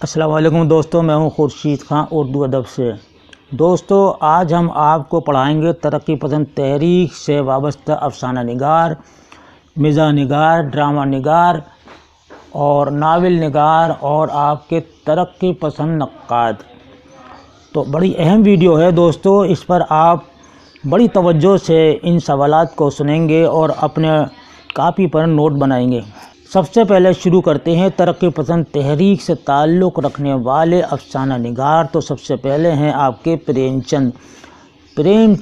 السلام علیکم دوستوں، میں ہوں خورشید خان اردو ادب سے۔ دوستوں، آج ہم آپ کو پڑھائیں گے ترقی پسند تحریک سے وابستہ افسانہ نگار، مزاح نگار، ڈرامہ نگار اور ناول نگار اور آپ کے ترقی پسند نقاد۔ تو بڑی اہم ویڈیو ہے دوستوں، اس پر آپ بڑی توجہ سے ان سوالات کو سنیں گے اور اپنے کاپی پر نوٹ بنائیں گے۔ سب سے پہلے شروع کرتے ہیں ترقی پسند تحریک سے تعلق رکھنے والے افسانہ نگار۔ تو سب سے پہلے ہیں آپ کے پریم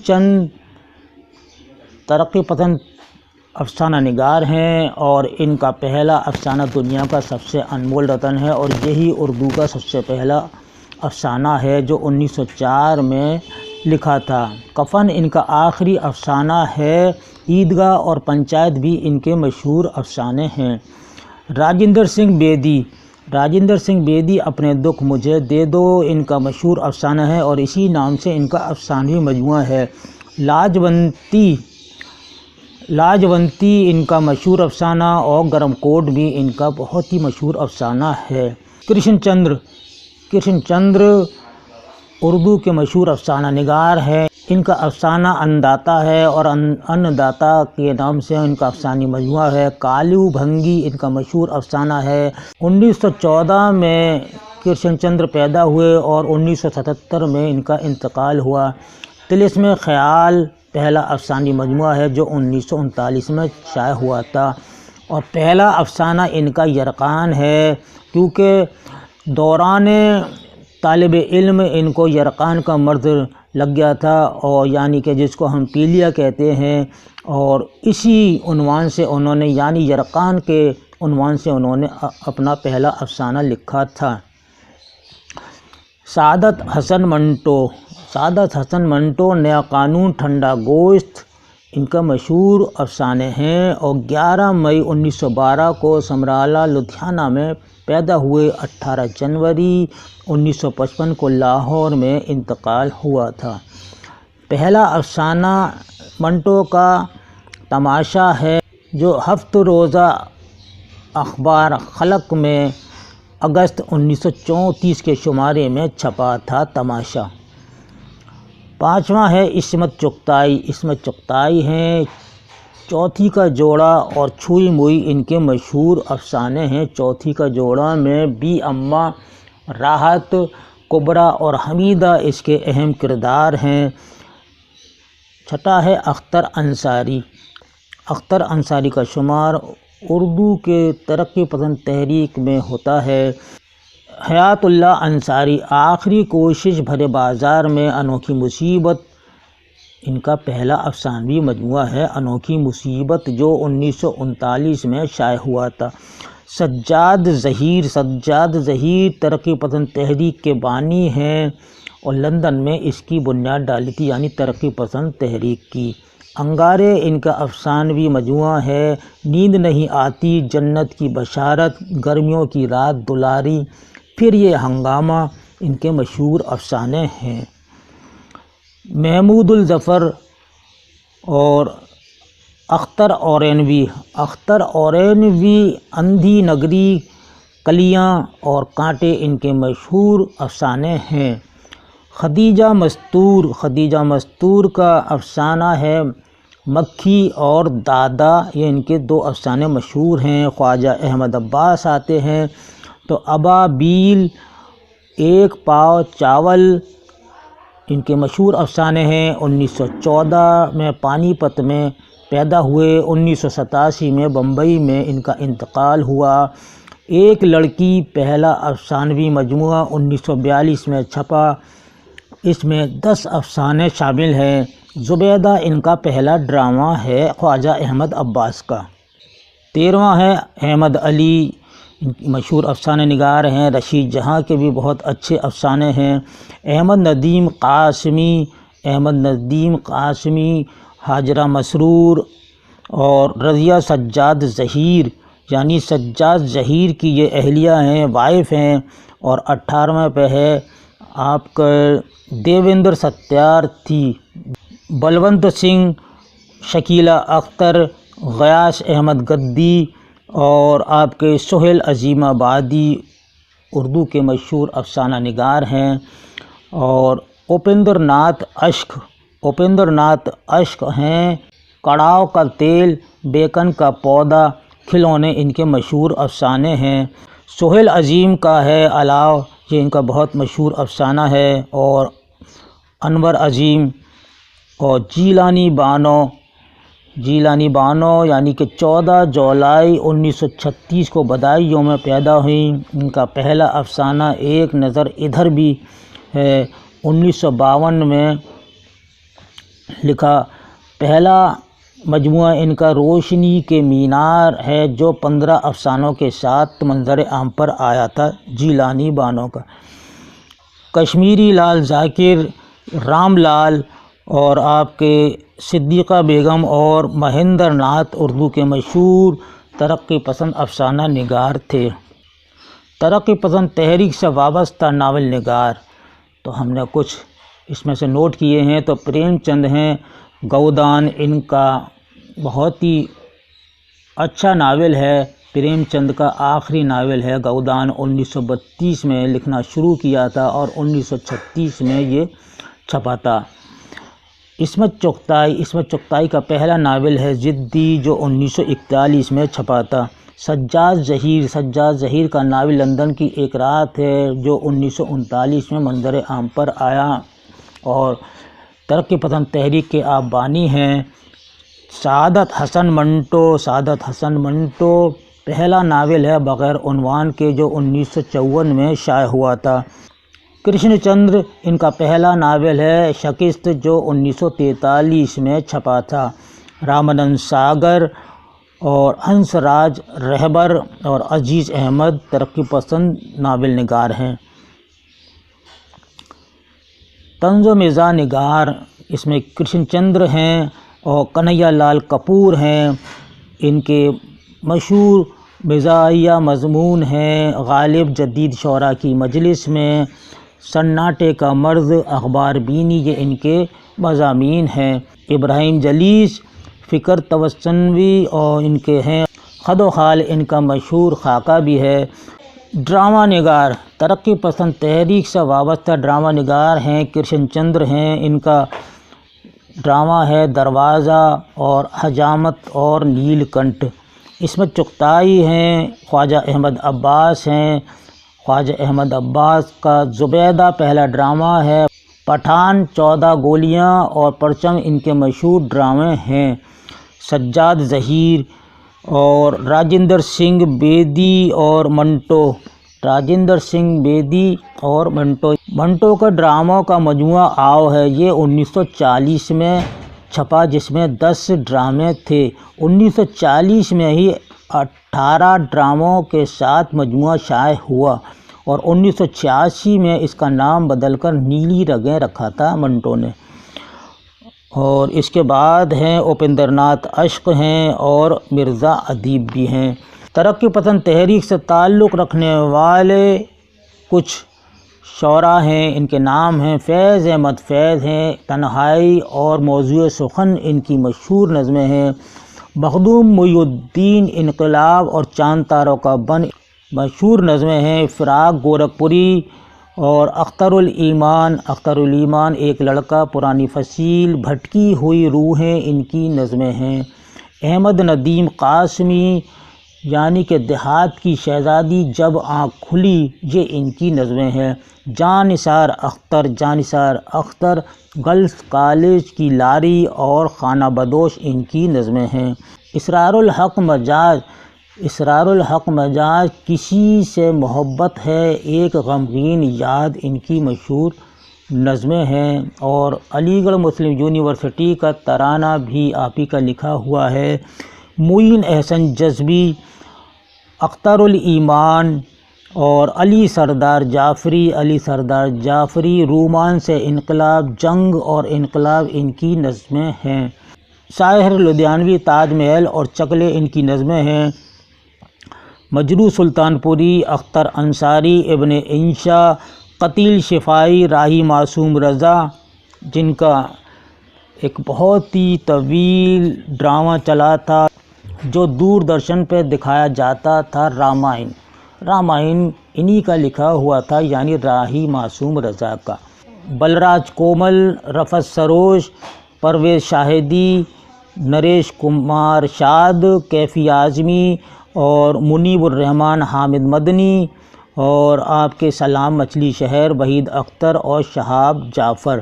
چند ترقی پسند افسانہ نگار ہیں اور ان کا پہلا افسانہ دنیا کا سب سے انمول رتن ہے اور یہی اردو کا سب سے پہلا افسانہ ہے جو 1904 میں لکھا تھا۔ کفن ان کا آخری افسانہ ہے۔ عیدگاہ اور پنچایت بھی ان کے مشہور افسانے ہیں۔ راجندر سنگھ بیدی اپنے دکھ مجھے دے دو ان کا مشہور افسانہ ہے اور اسی نام سے ان کا افسانوی مجموعہ ہے۔ لاجونتی ان کا مشہور افسانہ اور گرم کوٹ بھی ان کا بہت ہی مشہور افسانہ ہے۔ کرشن چندر اردو کے مشہور افسانہ نگار ہے۔ ان کا افسانہ انداتا ہے اور انداتا کے نام سے ان کا افسانوی مجموعہ ہے۔ کالو بھنگی ان کا مشہور افسانہ ہے۔ 1914 میں کرشن چندر پیدا ہوئے اور 1977 میں ان کا انتقال ہوا۔ طلسم خیال پہلا افسانوی مجموعہ ہے جو 1939 میں شائع ہوا تھا اور پہلا افسانہ ان کا یرقان ہے، کیونکہ دوران طالب علم ان کو یرقان کا مرض لگ گیا تھا اور یعنی کہ جس کو ہم پیلیا کہتے ہیں، اور اسی عنوان سے انہوں نے یعنی یرقان کے عنوان سے انہوں نے اپنا پہلا افسانہ لکھا تھا۔ سعادت حسن منٹو نیا قانون ٹھنڈا گوشت ان کا مشہور افسانے ہیں اور 11 مئی 1912 کو سمرالا لدھیانہ میں پیدا ہوئے۔ 18 جنوری 1955 کو لاہور میں انتقال ہوا تھا۔ پہلا افسانہ منٹو کا تماشا ہے جو ہفت روزہ اخبار خلق میں اگست 1934 کے شمارے میں چھپا تھا۔ تماشا۔ پانچواں ہے عصمت چغتائی ہیں چوتھی کا جوڑا اور چھوئی موئی ان کے مشہور افسانے ہیں۔ چوتھی کا جوڑا میں بی اماں، راحت، کبریٰ اور حمیدہ اس کے اہم کردار ہیں۔ چھٹا ہے اختر انصاری کا شمار اردو کے ترقی پسند تحریک میں ہوتا ہے۔ حیات اللہ انصاری آخری کوشش بھرے بازار میں انوکھی مصیبت ان کا پہلا افسانوی مجموعہ ہے۔ انوکھی مصیبت جو 1939 میں شائع ہوا تھا۔ سجاد ظہیر ترقی پسند تحریک کے بانی ہیں اور لندن میں اس کی بنیاد ڈالی تھی یعنی ترقی پسند تحریک کی۔ انگارے ان کا افسانوی مجموعہ ہے۔ نیند نہیں آتی جنت کی بشارت، گرمیوں کی رات دلاری، پھر یہ ہنگامہ ان کے مشہور افسانے ہیں۔ محمود الظفر اور اختر اورینوی اندھی نگری، کلیاں اور کانٹے ان کے مشہور افسانے ہیں۔ خدیجہ مستور کا افسانہ ہے مکھی اور دادا، یہ ان کے دو افسانے مشہور ہیں۔ خواجہ احمد عباس آتے ہیں تو ابابیل، ایک پاؤ چاول ان کے مشہور افسانے ہیں۔ 1914 میں پانی پت میں پیدا ہوئے۔ 1987 میں بمبئی میں ان کا انتقال ہوا۔ ایک لڑکی پہلا افسانوی مجموعہ 1942 میں چھپا، اس میں 10 افسانے شامل ہیں۔ زبیدہ ان کا پہلا ڈرامہ ہے خواجہ احمد عباس کا۔ 13واں ہے احمد علی، مشہور افسانہ نگار ہیں۔ رشید جہاں کے بھی بہت اچھے افسانے ہیں۔ احمد ندیم قاسمی، ہاجرہ مسرور اور رضیہ سجاد ظہیر یعنی سجاد ظہیر کی یہ اہلیہ ہیں، وائف ہیں۔ اور 18ویں پہ ہے آپ کا دیویندر ستیارتھی، بلونت سنگھ، شکیلہ اختر، غیاث احمد گدی اور آپ کے سہیل عظیم آبادی اردو کے مشہور افسانہ نگار ہیں، اور اپیندر ناتھ اشک ہیں۔ کڑاؤ کا تیل، بیکن کا پودا، کھلونے ان کے مشہور افسانے ہیں۔ سہیل عظیم کا ہے الاؤ، یہ ان کا بہت مشہور افسانہ ہے، اور انور عظیم اور جیلانی بانو یعنی کہ 14 جولائی 1936 کو بدایوں میں پیدا ہوئیں۔ ان کا پہلا افسانہ ایک نظر ادھر بھی ہے 1952 میں لکھا۔ پہلا مجموعہ ان کا روشنی کے مینار ہے، جو 15 افسانوں کے ساتھ منظر عام پر آیا تھا جیلانی بانو کا۔ کشمیری لال ذاکر، رام لال اور آپ کے صدیقہ بیگم اور مہندر ناتھ اردو کے مشہور ترقی پسند افسانہ نگار تھے۔ ترقی پسند تحریک سے وابستہ ناول نگار تو ہم نے کچھ اس میں سے نوٹ کیے ہیں۔ تو پریم چند ہیں، گودان ان کا بہت ہی اچھا ناول ہے۔ پریم چند کا آخری ناول ہے گودان، 1932 میں لکھنا شروع کیا تھا اور 1936 میں یہ چھپا تھا۔ عصمت چغتائی کا پہلا ناول ہے ضدی، جو 1941 میں چھپا تھا۔ سجاد ظہیر کا ناول لندن کی ایک رات ہے، جو 1939 میں منظر عام پر آیا اور ترقی پسند تحریک کے آپ بانی ہیں۔ سعادت حسن منٹو پہلا ناول ہے بغیر عنوان کے، جو 1954 میں شائع ہوا تھا۔ کرشن چندر ان کا پہلا ناول ہے شکست، جو 1943 میں چھپا تھا۔ رامانند ساگر اور ہنس راج رہبر اور عزیز احمد ترقی پسند ناول نگار ہیں۔ طنز و مزاح نگار، اس میں کرشن چندر ہیں اور کنہیا لال کپور ہیں۔ ان کے مشہور مزاحیہ مضمون ہیں غالب جدید شعراء کی مجلس میں، سناٹے کا مرد، اخبار بینی، یہ ان کے مضامین ہیں۔ ابراہیم جلیس، فکر توسنوی اور ان کے ہیں خد و خال، ان کا مشہور خاکہ بھی ہے۔ ڈرامہ نگار، ترقی پسند تحریک سے وابستہ ڈرامہ نگار ہیں کرشن چندر ہیں۔ ان کا ڈرامہ ہے دروازہ اور حجامت اور نیل کنٹھ۔ عصمت چغتائی ہیں، خواجہ احمد عباس ہیں۔ خواجہ احمد عباس کا زبیدہ پہلا ڈرامہ ہے۔ پٹھان، 14 گولیاں اور پرچم ان کے مشہور ڈرامے ہیں۔ سجاد ظہیر اور راجندر سنگھ بیدی اور منٹو کا ڈراموں کا مجموعہ آؤ ہے، یہ 1940 میں چھپا، جس میں 10 ڈرامے تھے۔ 1940 میں ہی 18 ڈراموں کے ساتھ مجموعہ شائع ہوا اور 1986 میں اس کا نام بدل کر نیلی رگیں رکھا تھا منٹو نے۔ اور اس کے بعد ہیں اپیندر ناتھ اشک ہیں اور مرزا ادیب بھی ہیں۔ ترقی پسند تحریک سے تعلق رکھنے والے کچھ شعراء ہیں، ان کے نام ہیں فیض احمد فیض ہیں، تنہائی اور موضوع سخن ان کی مشہور نظمیں ہیں۔ مخدوم محی الدین، انقلاب اور چاند تاروں کا بن مشہور نظمیں ہیں۔ فراق گورکھپوری اور اختر الایمان ایک لڑکا، پرانی فصیل، بھٹکی ہوئی روحیں ان کی نظمیں ہیں۔ احمد ندیم قاسمی یعنی کہ دیہات کی شہزادی جب آنکھ کھلی، یہ ان کی نظمیں ہیں۔ جاں نثار اختر گرلز کالج کی لاری اور خانہ بدوش ان کی نظمیں ہیں۔ اسرار الحق مجاز کسی سے محبت ہے ایک غمگین یاد ان کی مشہور نظمیں ہیں۔ اور علی گڑھ مسلم یونیورسٹی کا ترانہ بھی آپ ہی کا لکھا ہوا ہے۔ معین احسن جذبی، اختر الایمان اور علی سردار جعفری رومان سے انقلاب، جنگ اور انقلاب ان کی نظمیں ہیں۔ ساحر لدھیانوی، تاج محل اور چکلے ان کی نظمیں ہیں۔ مجروح سلطان پوری، اختر انصاری، ابن انشا، قتیل شفاعی، راہی معصوم رضا، جن کا ایک بہت ہی طویل ڈرامہ چلا تھا جو دوردرشن پہ دکھایا جاتا تھا، رامائن رامائن انہی کا لکھا ہوا تھا، یعنی راہی معصوم رضا کا۔ بلراج کومل، رفت سروش، پرویز شاہدی، نریش کمار شاد، کیفی اعظمی اور منیب الرحمن حامد مدنی، اور آپ کے سلام مچھلی شہر وحید اختر اور شہاب جعفر،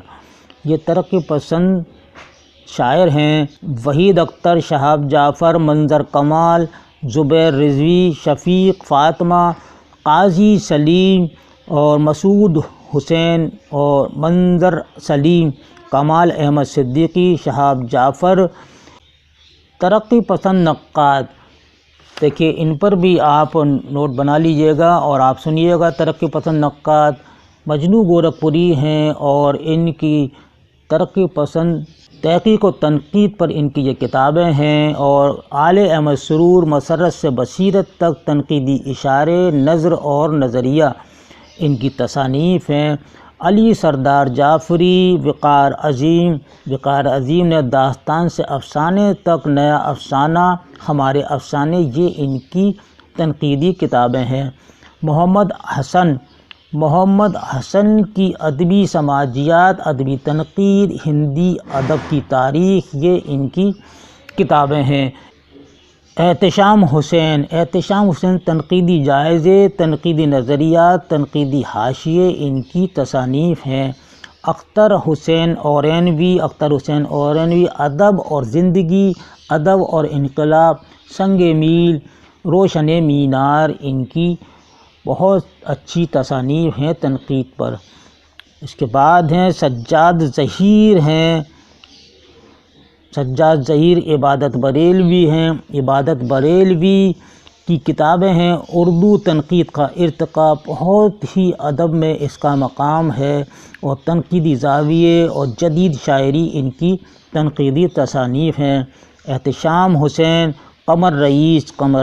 یہ ترقی پسند شاعر ہیں۔ وحید اختر، شہاب جعفر، منظر کمال، زبیر رضوی، شفیق فاطمہ، قاضی سلیم اور مسعود حسین اور منظر سلیم، کمال احمد صدیقی، شہاب جعفر، ترقی پسند نقاد۔ دیکھیے ان پر بھی آپ نوٹ بنا لیجئے گا اور آپ سنیے گا۔ ترقی پسند نقاد مجنو گورکھپوری ہیں اور ان کی ترقی پسند تحقیق و تنقید پر ان کی یہ کتابیں ہیں، اور آل احمد سرور، مسرت سے بصیرت تک، تنقیدی اشارے، نظر اور نظریہ ان کی تصانیف ہیں۔ علی سردار جعفری، وقار عظیم نے داستان سے افسانے تک، نیا افسانہ، ہمارے افسانے، یہ ان کی تنقیدی کتابیں ہیں۔ محمد حسن کی ادبی سماجیات، ادبی تنقید، ہندی ادب کی تاریخ، یہ ان کی کتابیں ہیں۔ احتشام حسین تنقیدی جائزے، تنقیدی نظریات، تنقیدی حاشیے ان کی تصانیف ہیں۔ اختر حسین اورینوی ادب اور زندگی، ادب اور انقلاب، سنگ میل، روشن مینار، ان کی بہت اچھی تصانیف ہیں تنقید پر۔ اس کے بعد ہیں سجاد ظہیر، عبادت بریلوی ہیں۔ عبادت بریلوی کی کتابیں ہیں۔ اردو تنقید کا ارتقاء، بہت ہی ادب میں اس کا مقام ہے، اور تنقیدی زاویے اور جدید شاعری ان کی تنقیدی تصانیف ہیں۔ احتشام حسین، قمر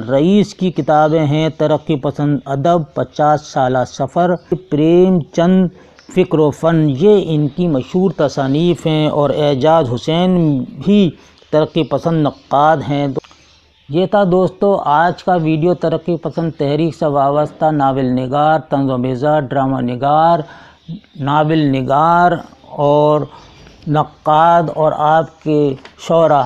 رئیس کی کتابیں ہیں۔ ترقی پسند ادب، 50 سالہ سفر، پریم چند، فکر و فن، یہ ان کی مشہور تصانیف ہیں، اور اعجاز حسین بھی ترقی پسند نقاد ہیں۔ یہ تھا دوستو آج کا ویڈیو ترقی پسند تحریک سے وابستہ ناول نگار، طنز و مزاح، ڈرامہ نگار، ناول نگار اور نقاد اور آپ کے شعراء۔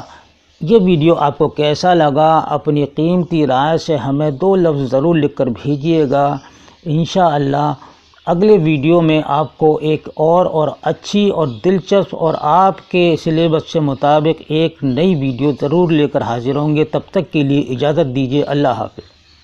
یہ ویڈیو آپ کو کیسا لگا؟ اپنی قیمتی رائے سے ہمیں 2 لفظ ضرور لکھ کر بھیجیے گا۔ انشاءاللہ اگلے ویڈیو میں آپ کو ایک اور اچھی اور دلچسپ اور آپ کے سلیبس سے مطابق ایک نئی ویڈیو ضرور لے کر حاضر ہوں گے۔ تب تک کے لیے اجازت دیجیے۔ اللہ حافظ۔